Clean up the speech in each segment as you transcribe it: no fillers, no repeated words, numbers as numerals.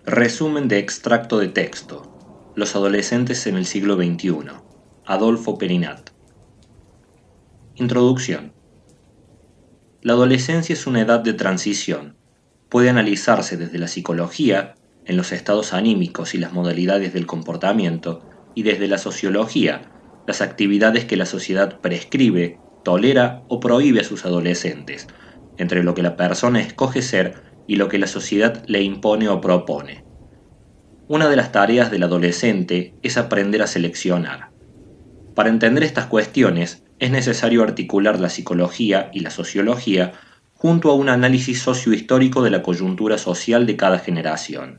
Resumen de extracto de texto. Los adolescentes en el siglo XXI. Adolfo Perinat. Introducción. La adolescencia es una edad de transición. Puede analizarse desde la psicología, en los estados anímicos y las modalidades del comportamiento, y desde la sociología, las actividades que la sociedad prescribe, tolera o prohíbe a sus adolescentes, entre lo que la persona escoge ser y lo que la sociedad le impone o propone. Una de las tareas del adolescente es aprender a seleccionar. Para entender estas cuestiones, es necesario articular la psicología y la sociología junto a un análisis sociohistórico de la coyuntura social de cada generación.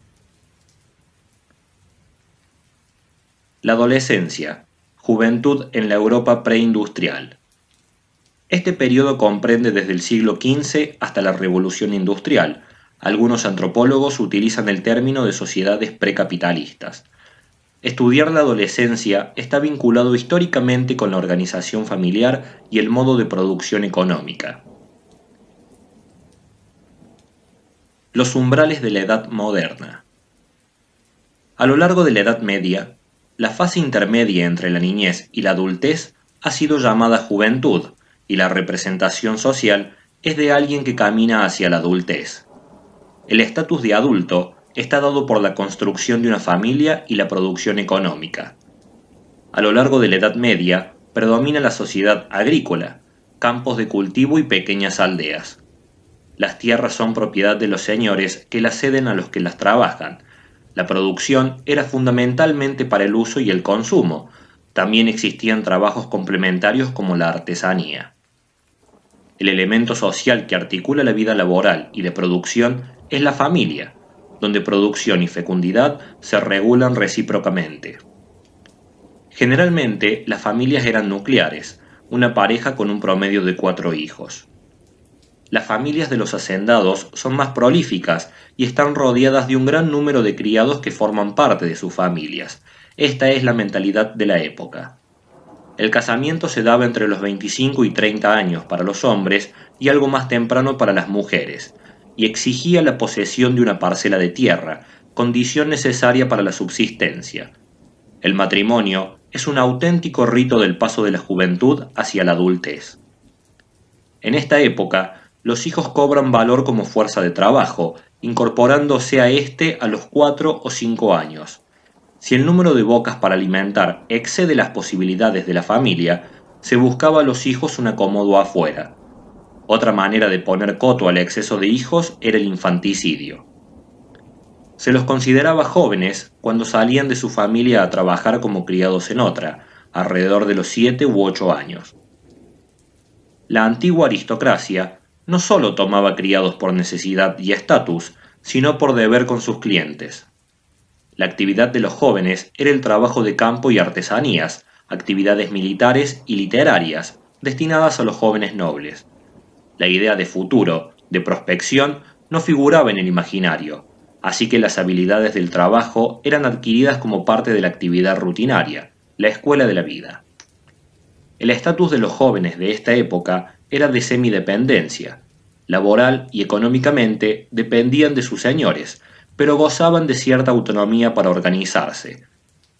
La adolescencia, juventud en la Europa preindustrial. Este periodo comprende desde el siglo XV hasta la Revolución Industrial. Algunos antropólogos utilizan el término de sociedades precapitalistas. Estudiar la adolescencia está vinculado históricamente con la organización familiar y el modo de producción económica. Los umbrales de la Edad Moderna. A lo largo de la Edad Media, la fase intermedia entre la niñez y la adultez ha sido llamada juventud, y la representación social es de alguien que camina hacia la adultez. El estatus de adulto está dado por la construcción de una familia y la producción económica. A lo largo de la Edad Media predomina la sociedad agrícola, campos de cultivo y pequeñas aldeas. Las tierras son propiedad de los señores que las ceden a los que las trabajan. La producción era fundamentalmente para el uso y el consumo. También existían trabajos complementarios como la artesanía. El elemento social que articula la vida laboral y de producción es la familia, donde producción y fecundidad se regulan recíprocamente. Generalmente, las familias eran nucleares, una pareja con un promedio de 4 hijos. Las familias de los hacendados son más prolíficas y están rodeadas de un gran número de criados que forman parte de sus familias. Esta es la mentalidad de la época. El casamiento se daba entre los 25 y 30 años para los hombres y algo más temprano para las mujeres, y exigía la posesión de una parcela de tierra, condición necesaria para la subsistencia. El matrimonio es un auténtico rito del paso de la juventud hacia la adultez. En esta época, los hijos cobran valor como fuerza de trabajo, incorporándose a este a los 4 o 5 años. Si el número de bocas para alimentar excede las posibilidades de la familia, se buscaba a los hijos un acomodo afuera. Otra manera de poner coto al exceso de hijos era el infanticidio. Se los consideraba jóvenes cuando salían de su familia a trabajar como criados en otra, alrededor de los 7 u 8 años. La antigua aristocracia no solo tomaba criados por necesidad y estatus, sino por deber con sus clientes. La actividad de los jóvenes era el trabajo de campo y artesanías, actividades militares y literarias, destinadas a los jóvenes nobles. La idea de futuro, de prospección, no figuraba en el imaginario, así que las habilidades del trabajo eran adquiridas como parte de la actividad rutinaria, la escuela de la vida. El estatus de los jóvenes de esta época era de semidependencia. Laboral y económicamente dependían de sus señores, pero gozaban de cierta autonomía para organizarse.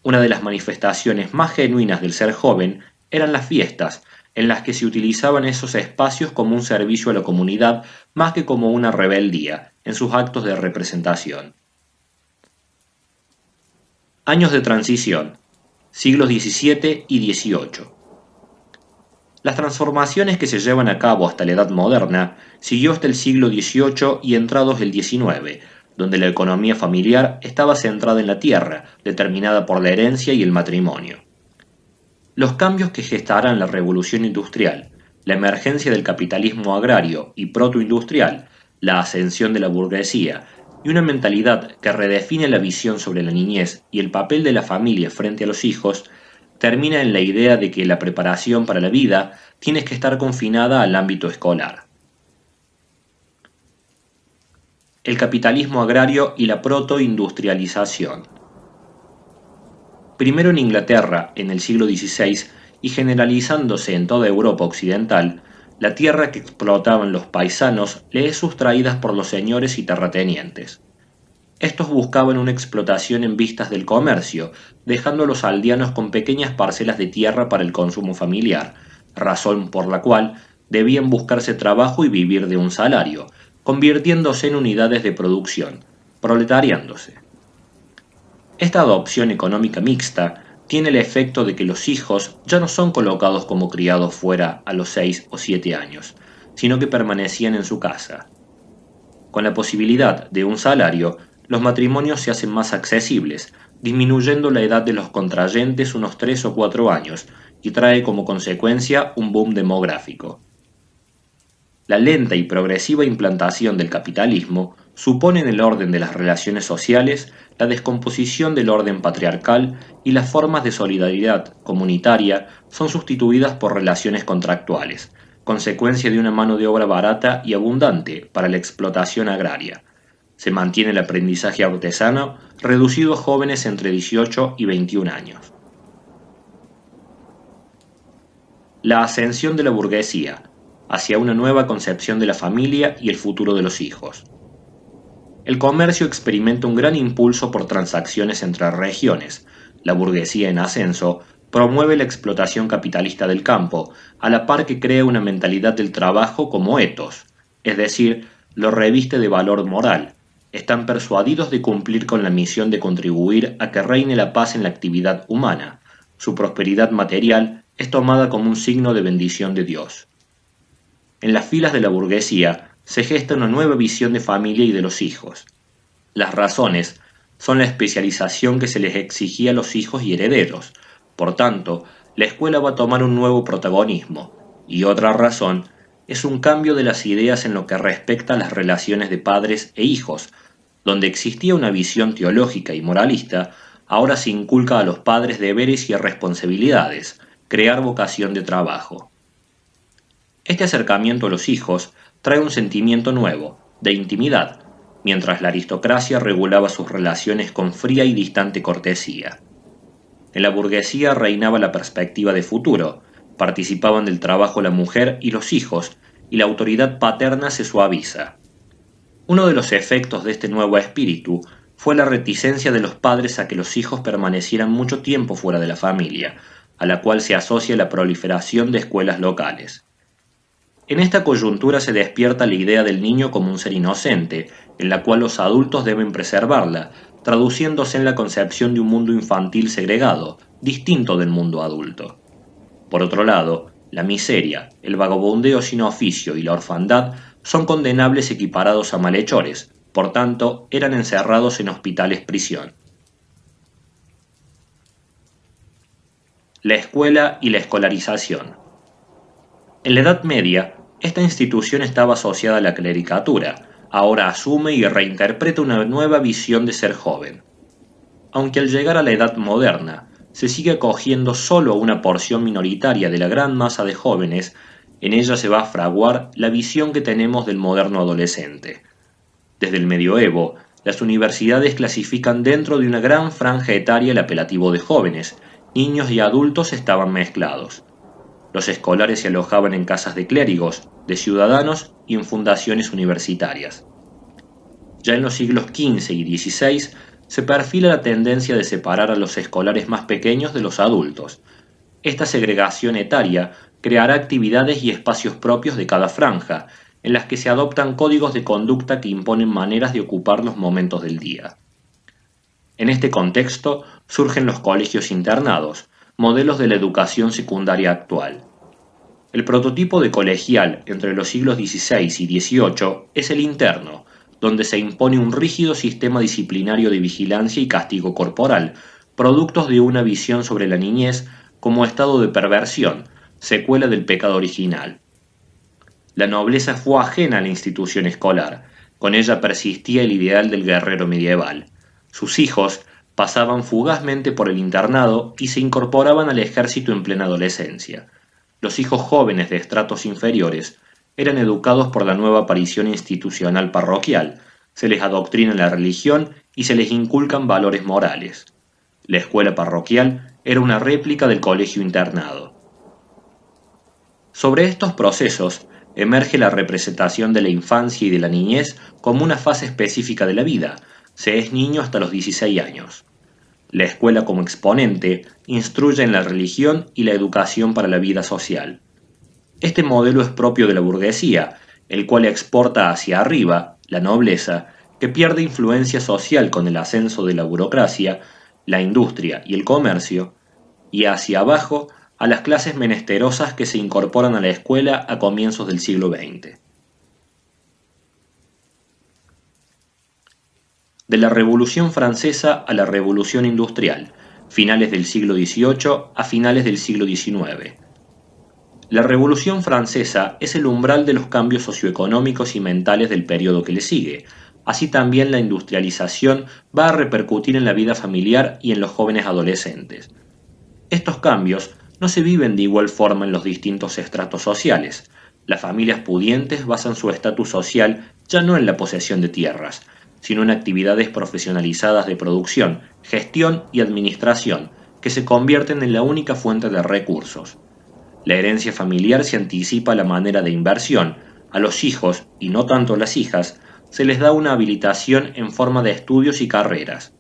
Una de las manifestaciones más genuinas del ser joven eran las fiestas, en las que se utilizaban esos espacios como un servicio a la comunidad más que como una rebeldía en sus actos de representación. Años de transición, siglos XVII y XVIII. Las transformaciones que se llevan a cabo hasta la Edad Moderna siguió hasta el siglo XVIII y entrados el XIX, donde la economía familiar estaba centrada en la tierra, determinada por la herencia y el matrimonio. Los cambios que gestarán la revolución industrial, la emergencia del capitalismo agrario y protoindustrial, la ascensión de la burguesía y una mentalidad que redefine la visión sobre la niñez y el papel de la familia frente a los hijos, termina en la idea de que la preparación para la vida tiene que estar confinada al ámbito escolar. El capitalismo agrario y la protoindustrialización. Primero en Inglaterra, en el siglo XVI, y generalizándose en toda Europa occidental, la tierra que explotaban los paisanos le es sustraída por los señores y terratenientes. Estos buscaban una explotación en vistas del comercio, dejando a los aldeanos con pequeñas parcelas de tierra para el consumo familiar, razón por la cual debían buscarse trabajo y vivir de un salario, convirtiéndose en unidades de producción, proletariándose. Esta adopción económica mixta tiene el efecto de que los hijos ya no son colocados como criados fuera a los 6 o 7 años, sino que permanecían en su casa. Con la posibilidad de un salario, los matrimonios se hacen más accesibles, disminuyendo la edad de los contrayentes unos 3 o 4 años, y trae como consecuencia un boom demográfico. La lenta y progresiva implantación del capitalismo supone en el orden de las relaciones sociales la descomposición del orden patriarcal y las formas de solidaridad comunitaria son sustituidas por relaciones contractuales, consecuencia de una mano de obra barata y abundante para la explotación agraria. Se mantiene el aprendizaje artesano reducido a jóvenes entre 18 y 21 años. La ascensión de la burguesía hacia una nueva concepción de la familia y el futuro de los hijos. El comercio experimenta un gran impulso por transacciones entre regiones. La burguesía en ascenso promueve la explotación capitalista del campo, a la par que crea una mentalidad del trabajo como ethos, es decir, lo reviste de valor moral. Están persuadidos de cumplir con la misión de contribuir a que reine la paz en la actividad humana. Su prosperidad material es tomada como un signo de bendición de Dios. En las filas de la burguesía se gesta una nueva visión de familia y de los hijos. Las razones son la especialización que se les exigía a los hijos y herederos. Por tanto, la escuela va a tomar un nuevo protagonismo. Y otra razón es un cambio de las ideas en lo que respecta a las relaciones de padres e hijos. Donde existía una visión teológica y moralista, ahora se inculca a los padres deberes y responsabilidades, crear vocación de trabajo. Este acercamiento a los hijos trae un sentimiento nuevo, de intimidad, mientras la aristocracia regulaba sus relaciones con fría y distante cortesía. En la burguesía reinaba la perspectiva de futuro, participaban del trabajo la mujer y los hijos, y la autoridad paterna se suaviza. Uno de los efectos de este nuevo espíritu fue la reticencia de los padres a que los hijos permanecieran mucho tiempo fuera de la familia, a la cual se asocia la proliferación de escuelas locales. En esta coyuntura se despierta la idea del niño como un ser inocente, en la cual los adultos deben preservarla, traduciéndose en la concepción de un mundo infantil segregado, distinto del mundo adulto. Por otro lado, la miseria, el vagabundeo sin oficio y la orfandad son condenables equiparados a malhechores, por tanto, eran encerrados en hospitales-prisión. La escuela y la escolarización. En la Edad Media, esta institución estaba asociada a la clericatura, ahora asume y reinterpreta una nueva visión de ser joven. Aunque al llegar a la Edad Moderna se sigue acogiendo solo a una porción minoritaria de la gran masa de jóvenes, en ella se va a fraguar la visión que tenemos del moderno adolescente. Desde el medioevo, las universidades clasifican dentro de una gran franja etaria el apelativo de jóvenes, niños y adultos estaban mezclados. Los escolares se alojaban en casas de clérigos, de ciudadanos y en fundaciones universitarias. Ya en los siglos XV y XVI se perfila la tendencia de separar a los escolares más pequeños de los adultos. Esta segregación etaria creará actividades y espacios propios de cada franja, en las que se adoptan códigos de conducta que imponen maneras de ocupar los momentos del día. En este contexto surgen los colegios internados, modelos de la educación secundaria actual. El prototipo de colegial entre los siglos XVI y XVIII es el interno, donde se impone un rígido sistema disciplinario de vigilancia y castigo corporal, productos de una visión sobre la niñez como estado de perversión, secuela del pecado original. La nobleza fue ajena a la institución escolar, con ella persistía el ideal del guerrero medieval. Sus hijos pasaban fugazmente por el internado y se incorporaban al ejército en plena adolescencia. Los hijos jóvenes de estratos inferiores eran educados por la nueva aparición institucional parroquial, se les adoctrina en la religión y se les inculcan valores morales. La escuela parroquial era una réplica del colegio internado. Sobre estos procesos emerge la representación de la infancia y de la niñez como una fase específica de la vida, Se es niño hasta los 16 años. La escuela como exponente instruye en la religión y la educación para la vida social. Este modelo es propio de la burguesía, el cual exporta hacia arriba, la nobleza, que pierde influencia social con el ascenso de la burocracia, la industria y el comercio, y hacia abajo a las clases menesterosas que se incorporan a la escuela a comienzos del siglo XX. De la Revolución Francesa a la Revolución Industrial, finales del siglo XVIII a finales del siglo XIX. La Revolución Francesa es el umbral de los cambios socioeconómicos y mentales del periodo que le sigue. Así también la industrialización va a repercutir en la vida familiar y en los jóvenes adolescentes. Estos cambios no se viven de igual forma en los distintos estratos sociales. Las familias pudientes basan su estatus social ya no en la posesión de tierras, sino en actividades profesionalizadas de producción, gestión y administración, que se convierten en la única fuente de recursos. La herencia familiar se anticipa a la manera de inversión. A los hijos, y no tanto a las hijas, se les da una habilitación en forma de estudios y carreras.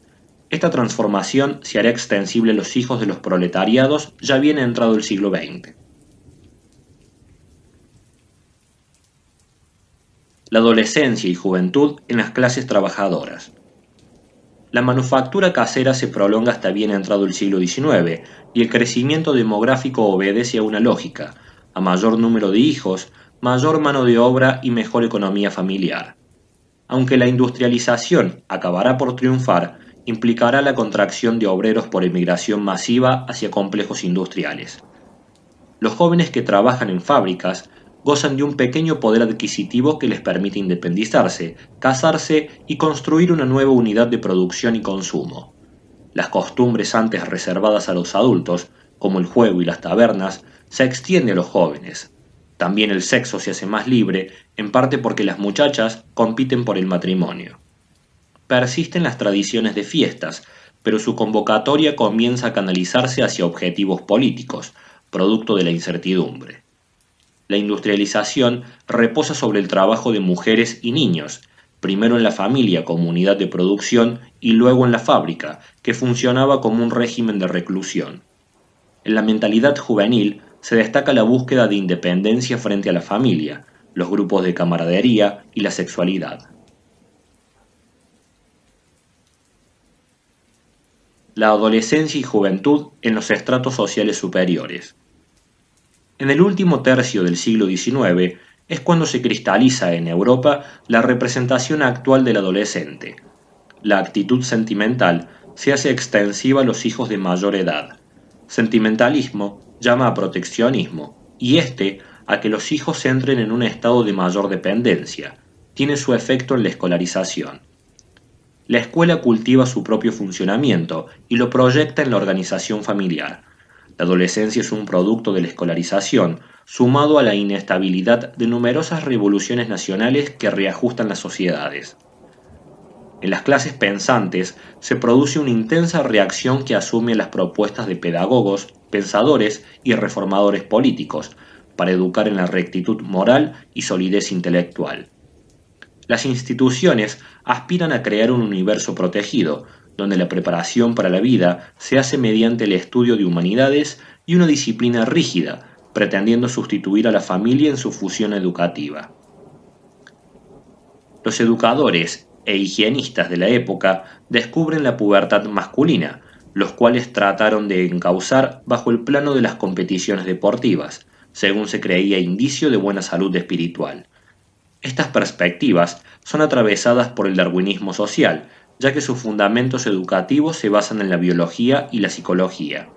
Esta transformación se hará extensible a los hijos de los proletariados ya bien entrado el siglo XX. La adolescencia y juventud en las clases trabajadoras. La manufactura casera se prolonga hasta bien entrado el siglo XIX, y el crecimiento demográfico obedece a una lógica: a mayor número de hijos, mayor mano de obra y mejor economía familiar. Aunque la industrialización acabará por triunfar, implicará la contracción de obreros por emigración masiva hacia complejos industriales. Los jóvenes que trabajan en fábricas gozan de un pequeño poder adquisitivo que les permite independizarse, casarse y construir una nueva unidad de producción y consumo. Las costumbres antes reservadas a los adultos, como el juego y las tabernas, se extienden a los jóvenes. También el sexo se hace más libre, en parte porque las muchachas compiten por el matrimonio. Persisten las tradiciones de fiestas, pero su convocatoria comienza a canalizarse hacia objetivos políticos, producto de la incertidumbre. La industrialización reposa sobre el trabajo de mujeres y niños, primero en la familia como unidad de producción y luego en la fábrica, que funcionaba como un régimen de reclusión. En la mentalidad juvenil se destaca la búsqueda de independencia frente a la familia, los grupos de camaradería y la sexualidad. La adolescencia y juventud en los estratos sociales superiores. En el último tercio del siglo XIX es cuando se cristaliza en Europa la representación actual del adolescente. La actitud sentimental se hace extensiva a los hijos de mayor edad. Sentimentalismo llama a proteccionismo, y este a que los hijos entren en un estado de mayor dependencia. Tiene su efecto en la escolarización. La escuela cultiva su propio funcionamiento y lo proyecta en la organización familiar. La adolescencia es un producto de la escolarización, sumado a la inestabilidad de numerosas revoluciones nacionales que reajustan las sociedades. En las clases pensantes se produce una intensa reacción que asume las propuestas de pedagogos, pensadores y reformadores políticos, para educar en la rectitud moral y solidez intelectual. Las instituciones aspiran a crear un universo protegido, donde la preparación para la vida se hace mediante el estudio de humanidades y una disciplina rígida, pretendiendo sustituir a la familia en su función educativa. Los educadores e higienistas de la época descubren la pubertad masculina, los cuales trataron de encauzar bajo el plano de las competiciones deportivas, según se creía indicio de buena salud espiritual. Estas perspectivas son atravesadas por el darwinismo social, ya que sus fundamentos educativos se basan en la biología y la psicología.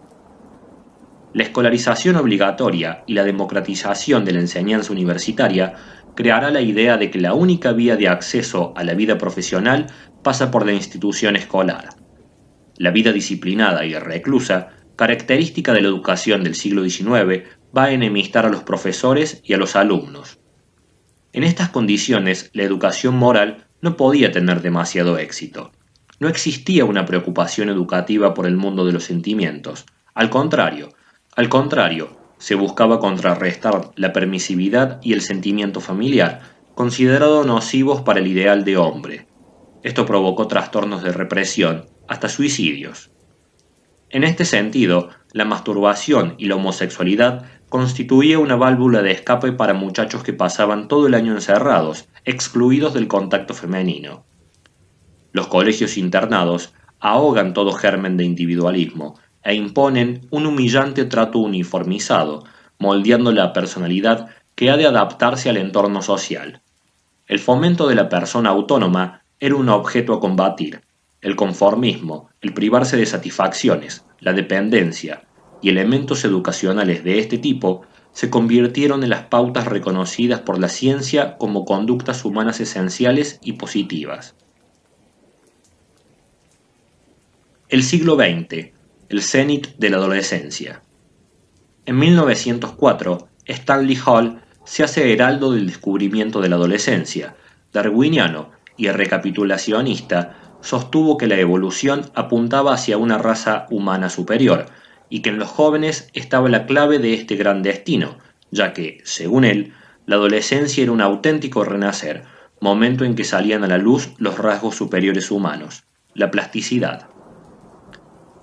La escolarización obligatoria y la democratización de la enseñanza universitaria creará la idea de que la única vía de acceso a la vida profesional pasa por la institución escolar. La vida disciplinada y reclusa, característica de la educación del siglo XIX, va a enemistar a los profesores y a los alumnos. En estas condiciones, la educación moral no podía tener demasiado éxito. No existía una preocupación educativa por el mundo de los sentimientos. Al contrario, se buscaba contrarrestar la permisividad y el sentimiento familiar, considerado nocivos para el ideal de hombre. Esto provocó trastornos de represión, hasta suicidios. En este sentido, la masturbación y la homosexualidad constituía una válvula de escape para muchachos que pasaban todo el año encerrados, excluidos del contacto femenino. Los colegios internados ahogan todo germen de individualismo e imponen un humillante trato uniformizado, moldeando la personalidad que ha de adaptarse al entorno social. El fomento de la persona autónoma era un objeto a combatir. El conformismo, el privarse de satisfacciones, la dependencia y elementos educacionales de este tipo se convirtieron en las pautas reconocidas por la ciencia como conductas humanas esenciales y positivas. El siglo XX, el cenit de la adolescencia. En 1904, Stanley Hall se hace heraldo del descubrimiento de la adolescencia. Darwiniano y recapitulacionista, sostuvo que la evolución apuntaba hacia una raza humana superior y que en los jóvenes estaba la clave de este gran destino, ya que, según él, la adolescencia era un auténtico renacer, momento en que salían a la luz los rasgos superiores humanos, la plasticidad.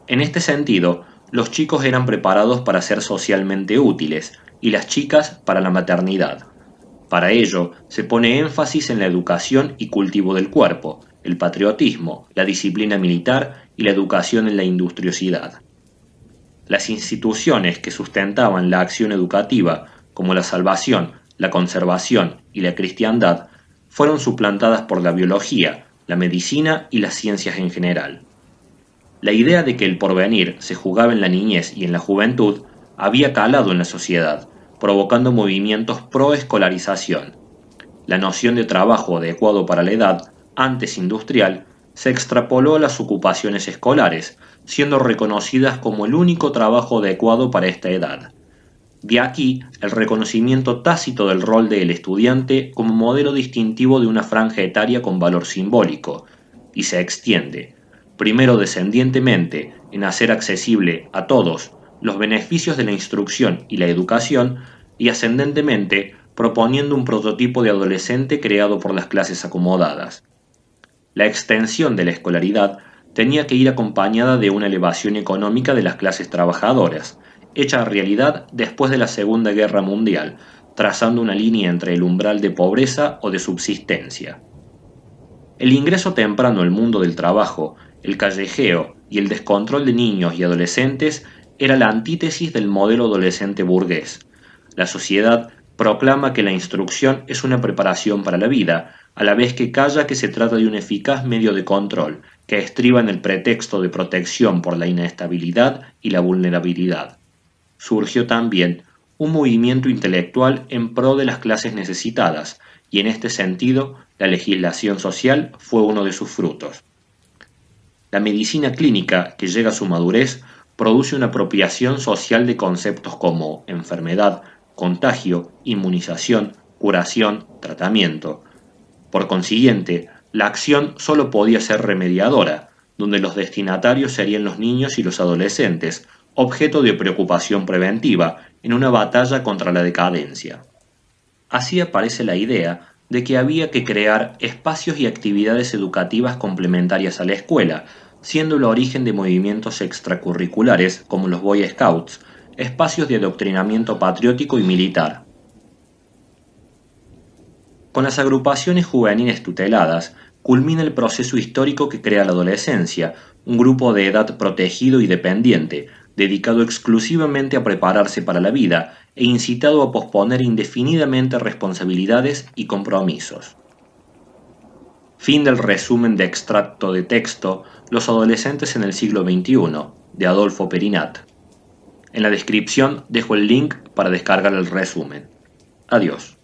En este sentido, los chicos eran preparados para ser socialmente útiles y las chicas para la maternidad. Para ello, se pone énfasis en la educación y cultivo del cuerpo, el patriotismo, la disciplina militar y la educación en la industriosidad. Las instituciones que sustentaban la acción educativa, como la salvación, la conservación y la cristiandad, fueron suplantadas por la biología, la medicina y las ciencias en general. La idea de que el porvenir se jugaba en la niñez y en la juventud había calado en la sociedad, provocando movimientos pro escolarización. La noción de trabajo adecuado para la edad, antes industrial, se extrapoló a las ocupaciones escolares, siendo reconocidas como el único trabajo adecuado para esta edad. De aquí el reconocimiento tácito del rol del estudiante como modelo distintivo de una franja etaria con valor simbólico, y se extiende, primero descendientemente en hacer accesible a todos los beneficios de la instrucción y la educación, y ascendentemente proponiendo un prototipo de adolescente creado por las clases acomodadas. La extensión de la escolaridad tenía que ir acompañada de una elevación económica de las clases trabajadoras, hecha realidad después de la Segunda Guerra Mundial, trazando una línea entre el umbral de pobreza o de subsistencia. El ingreso temprano al mundo del trabajo, el callejeo y el descontrol de niños y adolescentes era la antítesis del modelo adolescente burgués. La sociedad proclama que la instrucción es una preparación para la vida, a la vez que calla que se trata de un eficaz medio de control, que estriba en el pretexto de protección por la inestabilidad y la vulnerabilidad. Surgió también un movimiento intelectual en pro de las clases necesitadas, y en este sentido la legislación social fue uno de sus frutos. La medicina clínica, que llega a su madurez, produce una apropiación social de conceptos como enfermedad, contagio, inmunización, curación, tratamiento. Por consiguiente, la acción solo podía ser remediadora, donde los destinatarios serían los niños y los adolescentes, objeto de preocupación preventiva en una batalla contra la decadencia. Así aparece la idea de que había que crear espacios y actividades educativas complementarias a la escuela, siendo el origen de movimientos extracurriculares como los Boy Scouts, espacios de adoctrinamiento patriótico y militar. Con las agrupaciones juveniles tuteladas, culmina el proceso histórico que crea la adolescencia, un grupo de edad protegido y dependiente, dedicado exclusivamente a prepararse para la vida e incitado a posponer indefinidamente responsabilidades y compromisos. Fin del resumen de extracto de texto Los adolescentes en el siglo XXI, de Adolfo Perinat. En la descripción dejo el link para descargar el resumen. Adiós.